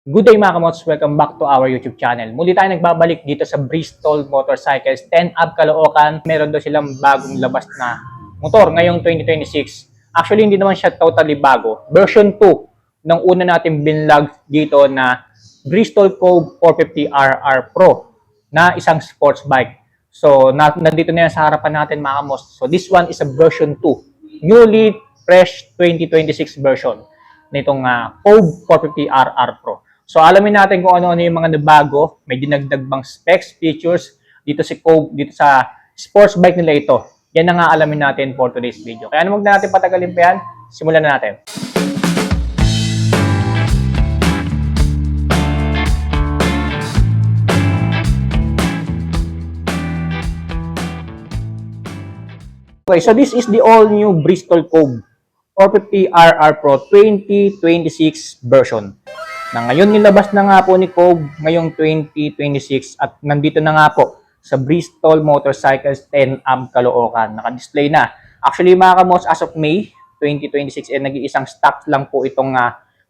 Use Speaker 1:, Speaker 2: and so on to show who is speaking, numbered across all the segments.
Speaker 1: Good day mga kamots, welcome back to our YouTube channel. Muli tayo nagbabalik dito sa Bristol Motorcycles 10 Up Caloocan. Meron daw silang bagong labas na motor ngayong 2026. Actually, hindi naman siya totally bago. Version 2 ng una natin binlog dito na Bristol Cove 450RR Pro na isang sports bike. So, nandito na yan sa harapan natin mga kamots. So, this one is a version 2. Newly fresh 2026 version nitong Cove 450RR Pro. So, alamin natin kung ano-ano yung mga nabago, may dinagdag bang specs, features dito sa sports bike nila ito. Yan ang alamin natin for today's video. Kaya huwag na natin patagalin pa yan, simulan na natin. Okay, so this is the all-new Bristol Cove 450RR Pro 2026 version. Na ngayon nilabas na nga po ni Cove ngayong 2026 at nandito na nga po sa Bristol Motorcycles 10 Up Caloocan. Naka-display na. Actually mga kamots, as of May 2026 nag-iisang stock lang po itong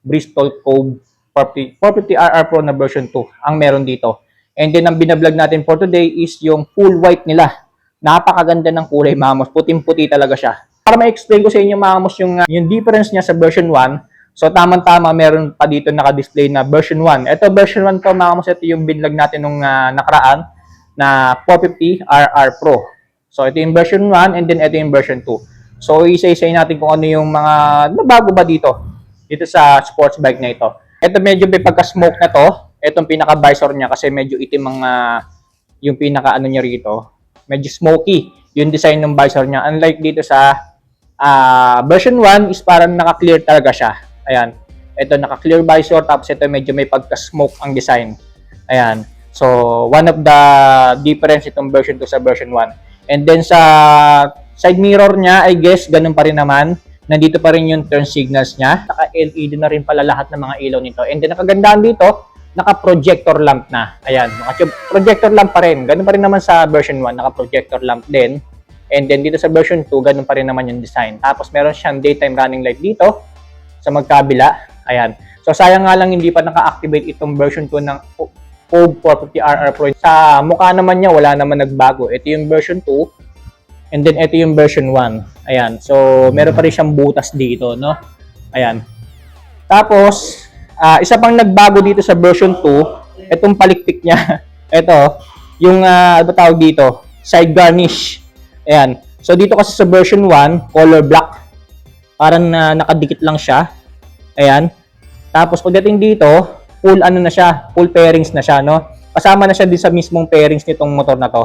Speaker 1: Bristol Cove 450RR Pro na version 2 ang meron dito. And then ang binablog natin for today is yung full white nila. Napakaganda ng kulay mga kamots. Puting-puti talaga siya. Para ma-explain ko sa inyo mga kamots yung difference niya sa version 1. So, tamang-tama, meron pa dito naka-display na version 1. Ito, version 1 to, mga kamots, ito yung binlog natin nung nakaraan na 450RR Pro. So, ito yung version 1 and then ito yung version 2. So, isa-isay natin kung ano yung mga nabago ba dito sa sports bike na ito. Ito medyo may pagka-smoke na to. Itong pinaka-visor niya kasi medyo itim ang yung pinaka-ano niya rito. Medyo smoky yung design ng visor niya. Unlike dito sa version 1 is parang naka-clear talaga siya. Ayan. Ito naka-clear visor tapos ito medyo may pagka-smoke ang design. Ayan. So, one of the difference itong version 2 sa version 1. And then sa side mirror niya, I guess ganun pa rin naman. Nandito pa rin yung turn signals niya. Naka-LED na rin pala lahat ng mga ilaw nito. And then nakagandahan dito, naka-projector lamp na. Ayan. Projector lamp pa rin. Ganun pa rin naman sa version 1, naka-projector lamp din. And then dito sa version 2, ganun pa rin naman yung design. Tapos meron siyang daytime running light dito sa magkabila. Ayan. So, sayang nga lang hindi pa naka-activate itong version 2 ng Cove 450RR Pro. Sa mukha naman niya, wala naman nagbago. Ito yung version 2. And then, ito yung version 1. Ayan. So, meron pa rin siyang butas dito, no? Ayan. Tapos, isa pang nagbago dito sa version 2, itong palikpik niya. Ito, yung, ano tawag dito? Side garnish. Ayan. So, dito kasi sa version 1, color black. Parang nakadikit lang siya. Ayan. Tapos pagdating dito, full ano na siya, full pairings na siya, no? Kasama na siya din sa mismong pairings nitong motor na to.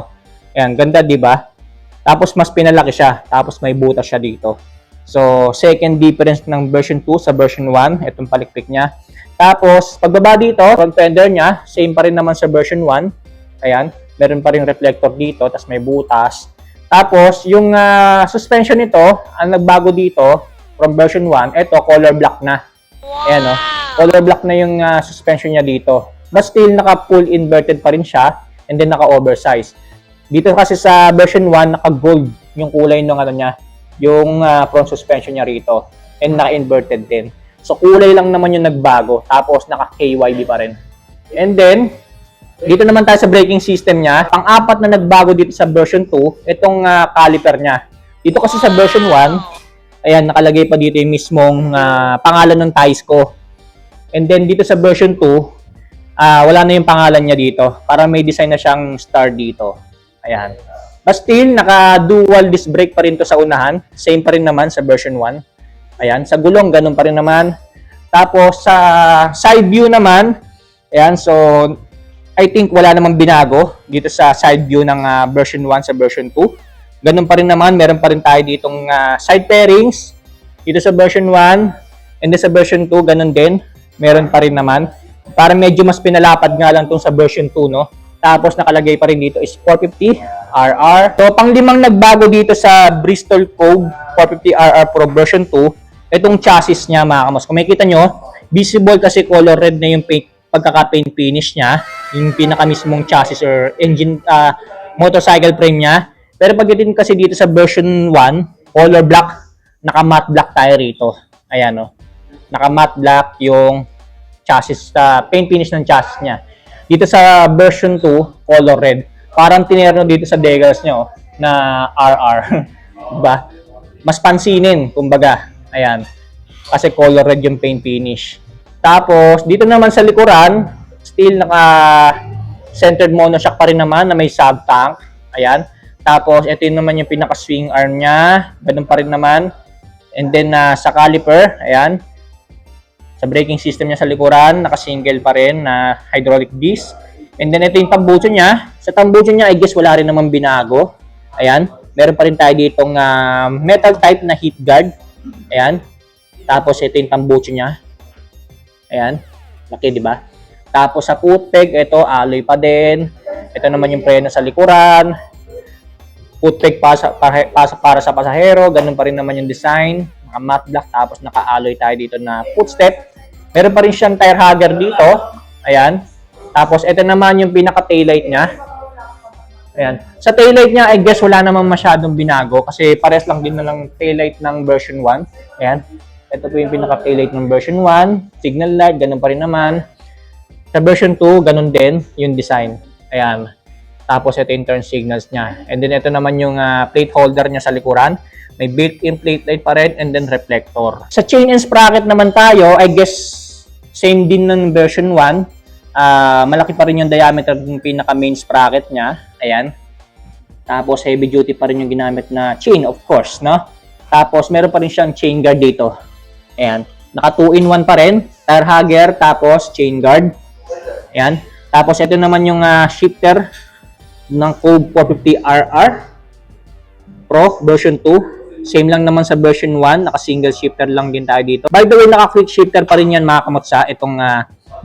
Speaker 1: Ayan, ganda 'di ba? Tapos mas pinalaki siya, tapos may butas siya dito. So, second difference ng version 2 sa version 1, itong palikpik niya. Tapos pagbaba dito, front fender niya, same pa rin naman sa version 1. Ayan, meron pa ring reflector dito, tapos may butas. Tapos yung suspension nito, ang nagbago dito from version 1, ito color black na. Ayan o. Color black na yung suspension niya dito. But still, naka-full inverted pa rin siya and then naka-oversize. Dito kasi sa version 1, naka-gold yung kulay ng ano niya, yung front suspension niya rito. And naka-inverted din. So, kulay lang naman yung nagbago. Tapos, naka-KYB pa rin. And then, dito naman tayo sa braking system niya. Pang-apat na nagbago dito sa version 2, itong caliper niya. Dito kasi sa version 1, ayan, nakalagay pa dito yung mismong pangalan ng tires ko. And then dito sa version 2, wala na yung pangalan niya dito. Para may design na siyang star dito. Ayan. But still, naka-dual disc brake pa rin to sa unahan. Same pa rin naman sa version 1. Ayan. Sa gulong, ganun pa rin naman. Tapos sa side view naman, ayan, so I think wala namang binago dito sa side view ng version 1 sa version 2. Ganun pa rin naman, meron pa rin tayo ditong side pairings dito sa version 1 and then sa version 2, ganun din. Meron pa rin naman. Para medyo mas pinalapad nga lang tong sa version 2, no? Tapos nakalagay pa rin dito is 450RR. So, pang-limang nagbago dito sa Bristol Cove 450RR Pro version 2, itong chassis niya mga kamos. Kung makikita nyo, visible kasi color red na yung paint, pagkaka-paint finish niya. Yung pinaka mismong chassis or engine, motorcycle frame niya. Pero pagdating kasi dito sa version 1, color black, naka-matte black tayo rito. Ayan o. Naka-matte black yung chassis, paint finish ng chassis niya. Dito sa version 2, color red. Parang tinerno dito sa decals niya, na RR. Diba? Mas pansinin, kumbaga. Ayan. Kasi color red yung paint finish. Tapos, dito naman sa likuran, still naka-centered monoshock pa rin naman na may sub-tank. Ayan. Tapos, ito yun naman yung pinaka-swing arm niya. Ganun pa rin naman. And then, sa caliper, ayan. Sa braking system niya sa likuran, naka-single pa rin na hydraulic disc. And then, ito yung tambucho niya. Sa tambucho niya, I guess wala rin naman binago. Ayan. Meron pa rin tayo ditong metal type na heat guard. Ayan. Tapos, ito yung tambucho niya. Ayan. Laki, di ba? Tapos, sa footpeg, ito, alloy pa din. Ito naman yung preno sa likuran. Footpeg para sa pasahero. Ganun pa rin naman yung design. Naka-matte black. Tapos, naka-alloy tayo dito na footstep. Meron pa rin siyang tire hugger dito. Ayan. Tapos, ito naman yung pinaka-taillight niya. Ayan. Sa taillight niya, I guess wala naman masyadong binago kasi pares lang din na lang taillight ng version 1. Ayan. Ito po yung pinaka-taillight ng version 1. Signal light, ganun pa rin naman. Sa version 2, ganun din yung design. Ayan. Tapos ito yung turn signals niya. And then ito naman yung plate holder niya sa likuran. May built-in plate light pa rin and then reflector. Sa chain and sprocket naman tayo, I guess same din ng version 1. Malaki pa rin yung diameter ng pinaka main sprocket niya. Ayan. Tapos heavy duty pa rin yung ginamit na chain, of course, no? Tapos meron pa rin siyang chain guard dito. Ayan. Naka 2-in-1 pa rin. Tire hugger, tapos chain guard. Ayan. Tapos ito naman yung shifter ng Cove 450RR Pro version 2. Same lang naman sa version 1. Naka-single shifter lang din tayo dito. By the way, naka-quick shifter pa rin yan mga kamotsa. Itong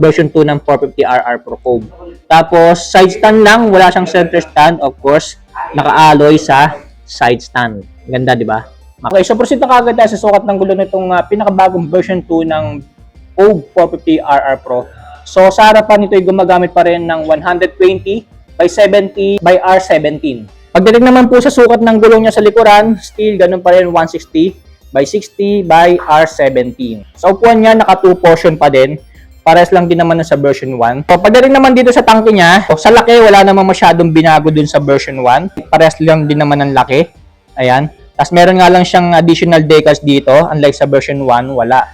Speaker 1: version 2 ng 450RR Pro Cove. Tapos, side stand lang. Wala siyang center stand. Of course, naka-alloy sa side stand. Ganda, di ba? Okay, so proceed na kagad tayo sa sukat ng gulo nitong pinakabagong version 2 ng Cove 450RR Pro. So, sa harapan nito ay gumagamit pa rin ng 120 by 70 by R17. Pagdating naman po sa sukat ng gulong niya sa likuran, still ganun pa rin 160 by 60 by R17. Sa upuan niya, naka 2 portion pa din. Pares lang din naman sa version 1. So, pagdating naman dito sa tangke niya, sa laki, wala naman masyadong binago dun sa version 1. Pares lang din naman ang laki. Ayan. Tapos meron nga lang siyang additional decals dito, unlike sa version 1, wala.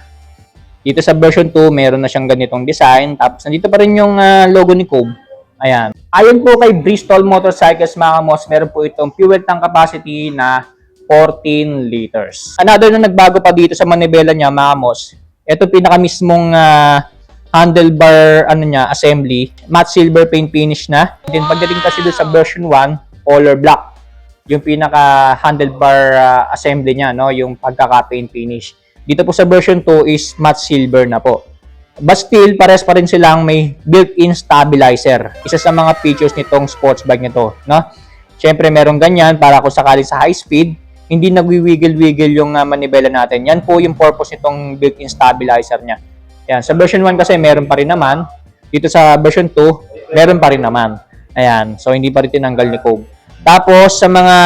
Speaker 1: Dito sa version 2, meron na siyang ganitong design. Tapos nandito pa rin yung logo ni Cove. Ayan. Ayon po kay Bristol Motorcycles mga kamos, meron po itong fuel tank capacity na 14 liters. Another na nagbago pa dito sa manibela niya mga kamos, ito pinaka mismong handlebar assembly, matte silver paint finish na. Then pagdating kasi doon sa version 1, color black. Yung pinaka handlebar assembly niya, no, yung pagkaka-paint finish. Dito po sa version 2 is matte silver na po. But still, pares pa rin silang may built-in stabilizer. Isa sa mga features nitong sports bike nito, no? Siyempre, meron ganyan para kung sakali sa high speed, hindi nagwi-wiggle-wiggle yung manibela natin. Yan po yung purpose nitong built-in stabilizer niya. Yan. Sa version 1 kasi meron pa rin naman. Dito sa version 2, meron pa rin naman. Ayan. So, hindi pa rin tinanggal ni Cove. Tapos, sa mga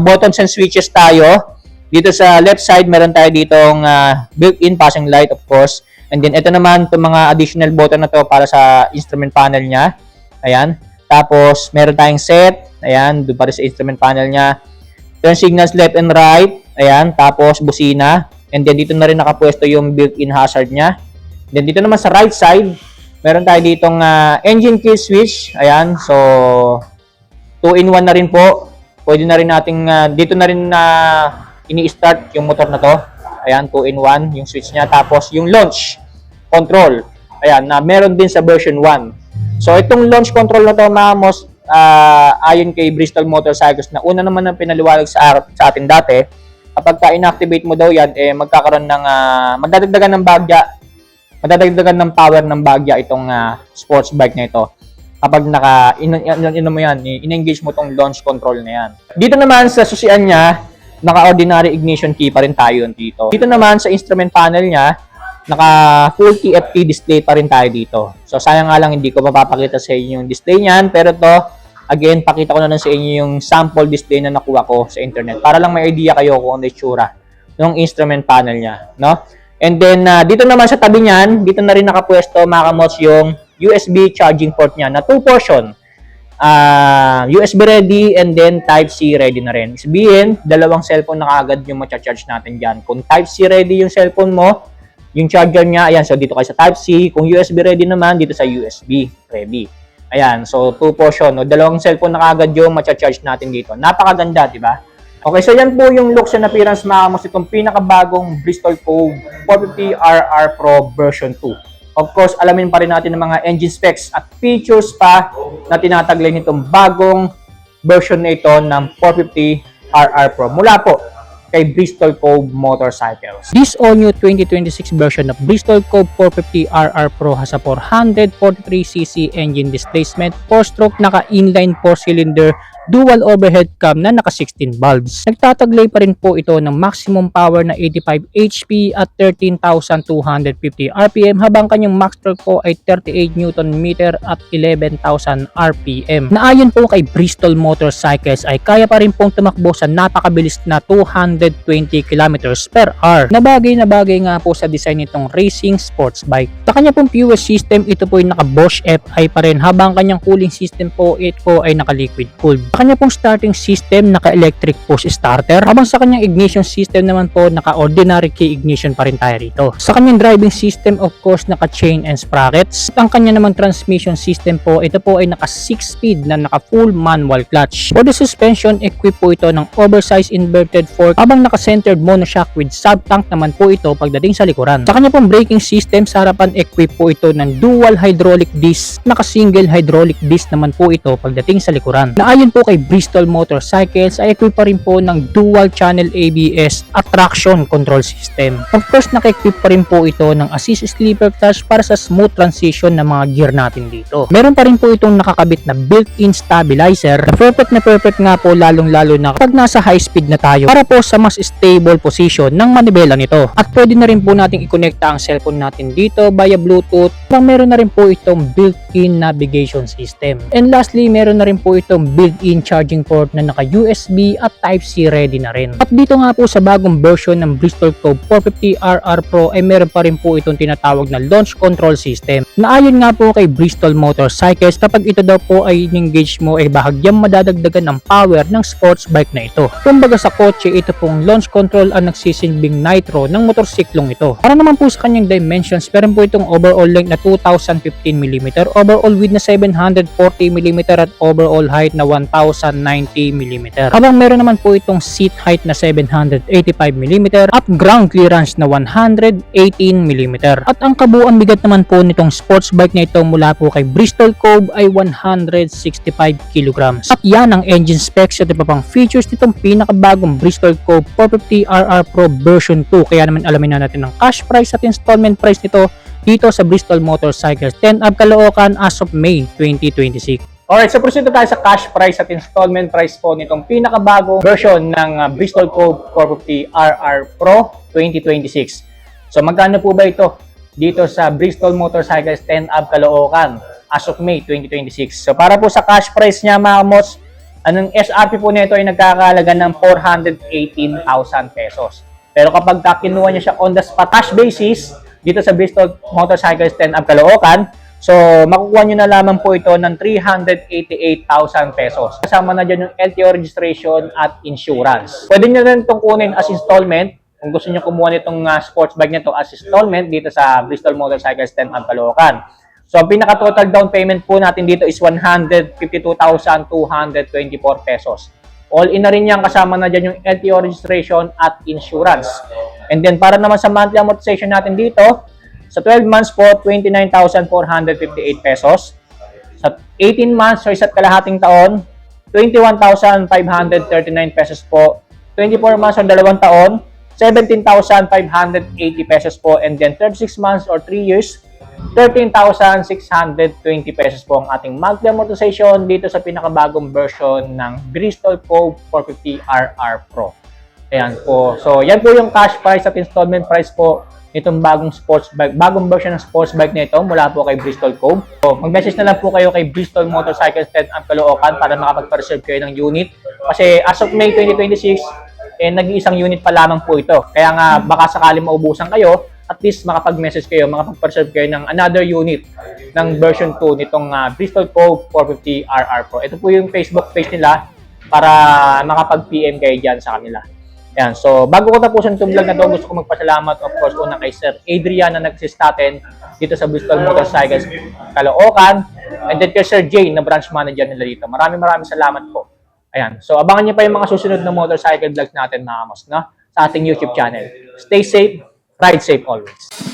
Speaker 1: buttons and switches tayo, dito sa left side, meron tayo ditong built-in passing light, of course. And then, ito naman, itong mga additional button na to para sa instrument panel niya. Ayan. Tapos, meron tayong set. Ayan, doon pa rin sa instrument panel niya. Turn signals left and right. Ayan. Tapos, busina. And then, dito na rin nakapwesto yung built-in hazard niya. Then, dito naman sa right side, meron tayo ditong engine kill switch. Ayan. So, 2-in-1 na rin po. Pwede na rin nating, dito na rin ini-start yung motor na to. Ayan, 2-in-1 yung switch niya. Tapos, yung launch control. Ayan, na meron din sa version 1. So, itong launch control na to, mamos, ayon kay Bristol Motorcycles, na una naman ang pinaliwanag sa atin dati, kapag ka-inactivate mo daw yan, magkakaroon ng, madadagdagan ng bagya, madadagdagan ng power ng bagya itong sports bike na ito. Kapag in-engage mo itong launch control na yan. Dito naman sa susian niya, naka-ordinary ignition key pa rin tayo dito. Dito naman sa instrument panel niya, naka full TFT display pa rin tayo dito. So sayang nga lang hindi ko mapapakita sa inyo yung display niyan, pero to again pakita ko na lang sa inyo yung sample display na nakuha ko sa internet para lang may idea kayo kung ano yung itsura ng instrument panel niya, no? And then, dito naman sa tabi niyan, dito na rin nakapwesto mga kamots yung USB charging port niya na 2 portion. USB ready and then Type-C ready na rin. Sabihin, dalawang cellphone na kagad yung ma-charge natin dyan. Kung Type-C ready yung cellphone mo, yung charger niya, ayan, so dito kayo sa Type-C. Kung USB ready naman, dito sa USB ready. Ayan, so 2 portion. No? Dalawang cellphone na kagad yung ma-charge natin dito. Napakaganda, di ba? Okay, so yan po yung looks and appearance mga kamos itong pinakabagong Bristol Cove 450RR Pro version 2. Of course, alamin pa rin natin ng mga engine specs at features pa na tinataglay nitong bagong version na ito ng 450RR Pro mula po kay Bristol Cove Motorcycles. This all-new 2026 version of Bristol Cove 450RR Pro has a 443cc engine displacement, 4-stroke naka-inline 4-cylinder dual overhead cam na naka 16 valves. Nagtataglay pa rin po ito ng maximum power na 85 HP at 13,250 RPM habang kanyang max torque po ay 38 Nm at 11,000 RPM. Naayon po kay Bristol Motorcycles ay kaya pa rin pong tumakbo sa napakabilis na 220 km per hour. Na bagay nga po sa design nitong racing sports bike. Sa kanya pong fuel system, ito po ay naka Bosch FI pa rin habang kanyang cooling system po ito ay naka liquid cooled. Sa kanya pong starting system, naka-electric push starter, habang sa kanyang ignition system naman po, naka-ordinary key ignition pa rin tayo rito. Sa kanyang driving system, of course, naka-chain and sprockets. At ang kanya naman transmission system po, ito po ay naka 6-speed na naka-full manual clutch. For the suspension, equipped po ito ng oversized inverted fork, habang naka-centered monoshock with sub-tank naman po ito pagdating sa likuran. Sa kanya pong braking system, sa harapan, equipped po ito ng dual hydraulic disc, naka-single hydraulic disc naman po ito pagdating sa likuran. Naayon po kay Bristol Motorcycles ay equip pa rin po ng dual channel ABS at traction control system. Of course, naka-equip pa rin po ito ng assist sleeper clutch para sa smooth transition ng mga gear natin dito. Meron pa rin po itong nakakabit na built-in stabilizer na perfect nga po lalong-lalo na kapag nasa high speed na tayo para po sa mas stable position ng manibela nito. At pwede na rin po nating i-connecta ang cellphone natin dito via Bluetooth. Meron na rin po itong built-in navigation system. And lastly, meron na rin po itong built-in charging port na naka USB at Type-C ready na rin. At dito nga po sa bagong version ng Bristol Cove 450RR Pro ay meron pa rin po itong tinatawag na launch control system. Naayon nga po kay Bristol Motorcycles, kapag ito daw po ay in-engage mo ay bahagyang madadagdagan ng power ng sports bike na ito. Kumbaga sa kotse, ito pong launch control ang nagsisilbing nitro ng motorsiklong ito. Para naman po sa kanyang dimensions, meron po itong overall length na 2,015mm, overall width na 740mm at overall height na 1,090mm. Habang meron naman po itong seat height na 785mm at ground clearance na 118mm. At ang kabuuan bigat naman po nitong sports bike na ito mula po kay Bristol Cove ay 165kg. At yan ang engine specs at iba pang features nitong pinakabagong Bristol Cove 450RR Pro version 2. Kaya naman alamin na natin ang cash price at installment price nito dito sa Bristol Motorcycles 10 of Caloocan as of May 2026. Alright, so proceed tayo sa cash price at installment price po nitong pinakabagong version ng Bristol Cove 450RR Pro 2026. So magkano po ba ito dito sa Bristol Motorcycles 10 of Caloocan as of May 2026? So para po sa cash price niya mga mods, anong SRP po nito ay nagkakahalaga ng 418,000 pesos. Pero kapag kinuha niya siya on the spot cash basis dito sa Bristol Motorcycles 10 of Caloocan, so makukuha nyo na lamang po ito ng 388,000 pesos. Kasama na dyan yung LTO registration at insurance. Pwede nyo rin itong kunin as installment kung gusto nyo kumuha nitong sports bike nito as installment dito sa Bristol Motorcycles 10 of Caloocan. So ang pinaka-total down payment po natin dito is 152,224 pesos. All in na rin yan, kasama na dyan yung LTO registration at insurance. And then para naman sa monthly amortization natin dito, sa 12 months po, 29,458 pesos. Sa 18 months or isa't kalahating taon, 21,539 pesos po. 24 months or 2 taon, 17,580 pesos po. And then 36 months or 3 years, 13,620 pesos po ang ating monthly amortization dito sa pinakabagong version ng Bristol Cove 450RR Pro. Ayan po. So, yan po yung cash price at installment price po itong bagong sports bike, bagong version ng sports bike na ito mula po kay Bristol Cove. So, mag-message na lang po kayo kay Bristol Motorcycles 10 of Caloocan para makapag-reserve kayo ng unit. Kasi as of May 2026, nag-iisang unit pa lamang po ito. Kaya nga, baka sakali maubusan kayo, at least makapag-message kayo, makapag-reserve kayo ng another unit ng version 2 nitong Bristol Cove 450RR Pro. Ito po yung Facebook page nila para makapag-PM kayo dyan sa kanila. Ayan, so bago ko tapusin itong vlog na to, gusto ko magpasalamat of course una kay Sir Adrian na nag-assist natin dito sa Bristol Motorcycles Caloocan, and then kay Sir Jay na branch manager nila dito. Maraming salamat po. Ayan, so abangan niyo pa yung mga susunod na motorcycle vlogs natin mga amos, no? Sa ating YouTube channel. Stay safe, ride safe always.